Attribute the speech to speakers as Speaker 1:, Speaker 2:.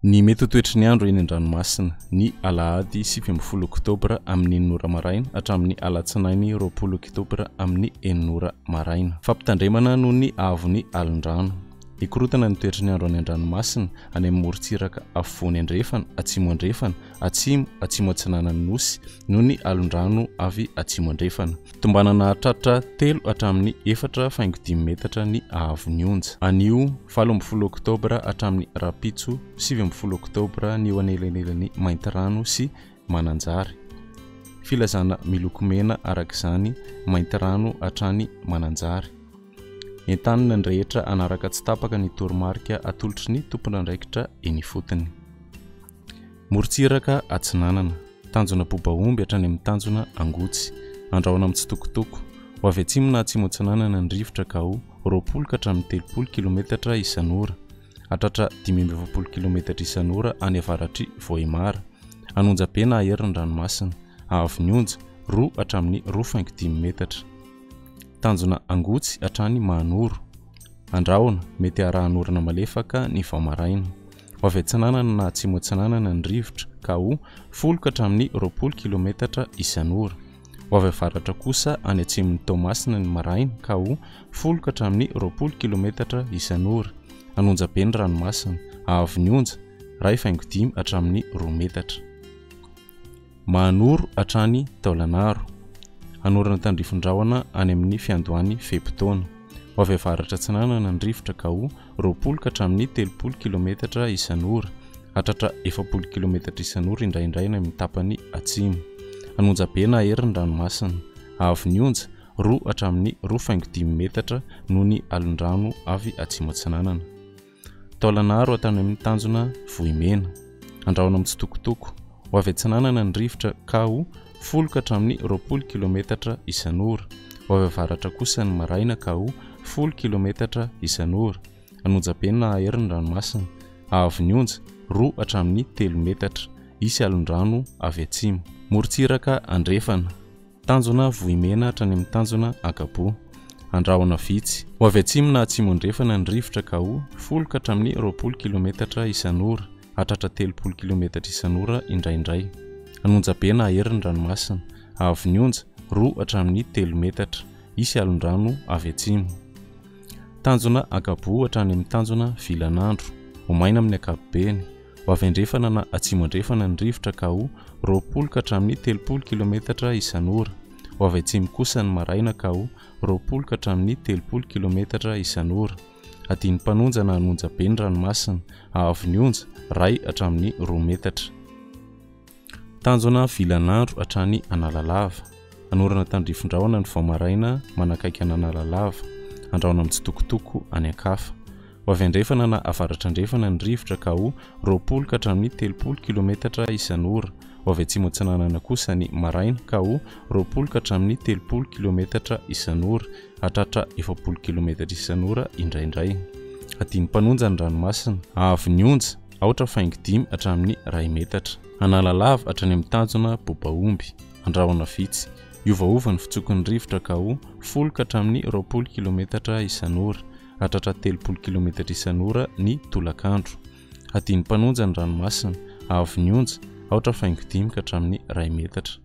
Speaker 1: Ny mety toetry ny andro eny an-dranomasina ny alahady 7 oktobra amin'ny 9 maraina hatramin'ny alatsinainy 20 oktobra amin'ny 9 maraina. Fampitandremana noho ny avon'ny alin-drano. Ikorotana ny toetry ny andro any an-dranomasina any amin'ny morontsiraka afovoany andrefana, atsimo andrefana, atsimo atsinanan'ny nosy noho ny alin-drano avy atsimo andrefana. Tombanana tratra 3 hatramin'ny 4.5 metatra ny avon'ny onja. Anio 17 oktobra hatramin'ny rapitso 17 oktobra ny eo anelanelan'ny maintirano sy mananjary. Filazana miloko mena arak'izany maintirano hatrany mananjary. Entanina ny rehetra anaraka tsy tapaka ny toromarika atolotry ny tompon'andraikitra eny fotony. Morontsiraka atsinanana, tanjona bobaomby hatrany amin'ny tanjona angotsy, andrahona amin'ny tsitokotoko, ho avy atsimo na atsimo atsinanana ny rivotra ka ho 20 ka hatramin'ny 30 km isan'ora, hatratra 520 km isan'ora any avaratry Vohimara, anonjabe na aherin'ny ranomasina, avon'ny onja 2 hatramin'ny 2.5 metatra. Tanjona angotsy hatrany Mahanoro, andrahona mety arahan'orana malefaka ny vao-maraina, ho avy atsinanana na atsimo atsinanana ny rivotra ka ho 10 ka hatramin'ny 20 km isan'ora, ho avy avaratra kosa any atsimon'ny Toamasina ny maraina ka ho 10 ka hatramin'ny 20 km isan'ora, anonjabe ny ranomasina, avon'ny onja 2.5 hatramin'ny 2 metatra. Mahanoro hatrany Taolanaro, anorana tandrifon-drahona any amin'ny fiandohany fepitaona, ho avy avaratra atsinanana ny rivotra ka ho 20 ka hatramin'ny 30 km isan'ora, hatratra 40 km isan'ora indraindray ny amin'ny tapany atsimo, anonjabe na aherin'ny ranomasina, avon'ny onja 2 hatramin'ny 2.5 metatra noho ny alin-drano avy atsimo atsinanana. Taolanaro hatrany amin'ny tanjona Vohimena, andrahona amin'ny tsitokotoko, ho avy atsinanana ny rivotra ka ho 10 ka hatramin'ny 20 km isan'ora, ho avy avaratra kosa ny maraina ka ho 10 km isan'ora, anonjabe na aherin'ny ranomasina, avon'ny onja 2 hatramin'ny 3 metatra, isy alin-drano avy atsimo. Morontsiraka andrefana, tanjona Vohimena hatrany amin'ny tanjona Akabo, andrahona vitsy, ho avy atsimo na atsimo andrefana ny rivotra ka ho 10 ka hatramin'ny 20 km isan'ora, hatratra 30 km isan'ora indraindray, anonjabe na aherin'ny ranomasina, avon'ny onja 2 hatramin'ny 3 metatra, isy alin-drano avy atsimo. Tanjona Akabo hatrany amin'ny tanjona Vilanandro, ho maina amin'ny akapobeny, ho avy andrefana na atsimo andrefana ny rivotra ka ho 20 ka hatramin'ny 30 km isan'ora, ho avy atsimo kosa ny maraina ka ho 20 ka hatramin'ny 30 km isan'ora, adiny mpanonja na anonjabe ny ranomasina, avon'ny onja 2 hatramin'ny 2 metatra. Tanjona Vilanandro hatrany Analalava, anorana tandrifon-drahona ny vao-maraina manakaiky any Analalava, andrahona amin'ny tsitokotoko any Ankafa, ho avy andrefana na avaratra andrefana ny rivotra ka ho 20 ka hatramin'ny 30 km isan'ora, ho avy atsimo atsinanana kosa ny maraina ka ho 20 ka hatramin'ny 30 km isan'ora, hatratra 40 km isan'ora indraindray, adiny mpanonja ny ranomasina, avon'ny onja 4.5 hatramin'ny 2 metatra. Analalava hatrany amin'ny tanjona Bobaomby, andrahona vitsy, iovaova ny fitsokon'ny rivotra ka ho 10 ka hatramin'ny 20 km isan'ora, hatratra 30 km isan'ora ny tolakandro, adiny mpanonja ny ranomasina, avon'ny onja 4.5 ka hatramin'ny 2 metatra.